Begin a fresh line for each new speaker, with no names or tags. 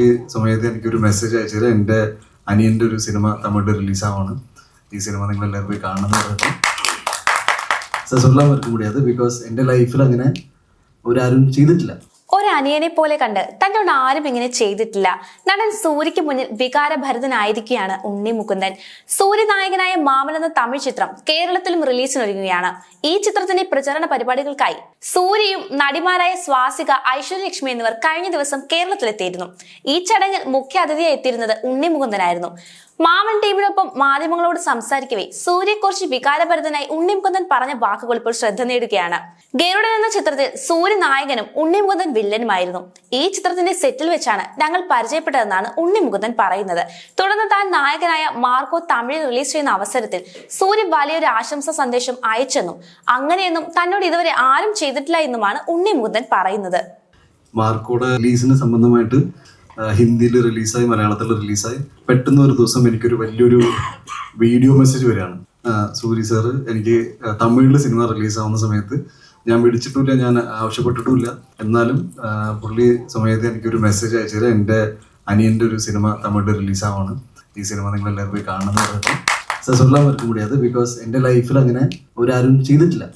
ഈ സമയത്ത് എനിക്കൊരു മെസ്സേജ് അയച്ചത് എൻ്റെ അനിയൻ്റെ ഒരു സിനിമ തമിഴിൽ റിലീസാവാണ്. ഈ സിനിമ നിങ്ങളെല്ലാവരും പോയി കാണണമെന്ന് പറഞ്ഞിട്ട് സൊല്ലാൻ പറ്റും കൂടിയത്. ബിക്കോസ് എൻ്റെ ലൈഫിൽ അങ്ങനെ ഒരാരും ചെയ്തിട്ടില്ല.
ഒരനിയനെ പോലെ കണ്ട് തന്നോട് ആരും ഇങ്ങനെ ചെയ്തിട്ടില്ല. നടൻ സൂര്യക്ക് മുന്നിൽ വികാരഭരിതനായിരിക്കുകയാണ് ഉണ്ണി മുകുന്ദൻ. സൂര്യ നായകനായ മാമൻ എന്ന തമിഴ് ചിത്രം കേരളത്തിലും റിലീസിനൊരുങ്ങുകയാണ്. ഈ ചിത്രത്തിന്റെ പ്രചരണ പരിപാടികൾക്കായി സൂര്യയും നടിമാരായ സ്വാസിക, ഐശ്വര്യലക്ഷ്മി എന്നിവർ കഴിഞ്ഞ ദിവസം കേരളത്തിലെത്തിയിരുന്നു. ഈ ചടങ്ങിൽ മുഖ്യ അതിഥിയായി എത്തിയിരുന്നത് ഉണ്ണി മുകുന്ദനായിരുന്നു. മാമൻ ടീമിനൊപ്പം മാധ്യമങ്ങളോട് സംസാരിക്കവേ സൂര്യയെക്കുറിച്ച് വികാരഭരിതനായി ഉണ്ണി മുകുന്ദൻ പറഞ്ഞ വാക്കുകൾ ഇപ്പോൾ ശ്രദ്ധ നേടുകയാണ്. ഗരുഡൻ എന്ന ചിത്രത്തിൽ സൂര്യ നായകനും ഉണ്ണി മുകുന്ദൻ വില്ലനുമായിരുന്നു. ഈ ചിത്രത്തിന്റെ സെറ്റിൽ വെച്ചാണ് ഞങ്ങൾ പരിചയപ്പെട്ടതെന്നാണ് ഉണ്ണി മുകുന്ദൻ പറയുന്നത്. തുടർന്ന് താൻ നായകനായ മാർക്കോ തമിഴിൽ റിലീസ് ചെയ്യുന്ന അവസരത്തിൽ സൂര്യ വലിയൊരു ആശംസാ സന്ദേശം അയച്ചെന്നും അങ്ങനെയൊന്നും തന്നോട് ഇതുവരെ ആരും ചെയ്തിട്ടില്ല എന്നുമാണ് ഉണ്ണി മുകുന്ദൻ പറയുന്നത്.
മാർക്കോയുടെ റിലീസിന് സംബന്ധമായിട്ട് ഹിന്ദിയിൽ റിലീസായി, മലയാളത്തിൽ റിലീസായി. പെട്ടെന്ന് ഒരു ദിവസം എനിക്കൊരു വലിയൊരു വീഡിയോ മെസ്സേജ് വരികയാണ്. സൂര്യ സാറ് എനിക്ക് തമിഴിൽ സിനിമ റിലീസാവുന്ന സമയത്ത് ഞാൻ വിളിച്ചിട്ടില്ല, ഞാൻ ആവശ്യപ്പെട്ടിട്ടുമില്ല. എന്നാലും പുള്ളി സമയത്ത് എനിക്കൊരു മെസ്സേജ് അയച്ചത് എൻ്റെ അനിയൻ്റെ ഒരു സിനിമ തമിഴിൽ റിലീസാവാണ്. ഈ സിനിമ നിങ്ങളെല്ലാവരും പോയി കാണണമെന്ന് പറഞ്ഞിട്ട് സൊല്ലാൻ പറ്റും കൂടിയത്. ബിക്കോസ് എൻ്റെ ലൈഫിൽ അങ്ങനെ ഒരാരും ചെയ്തിട്ടില്ല.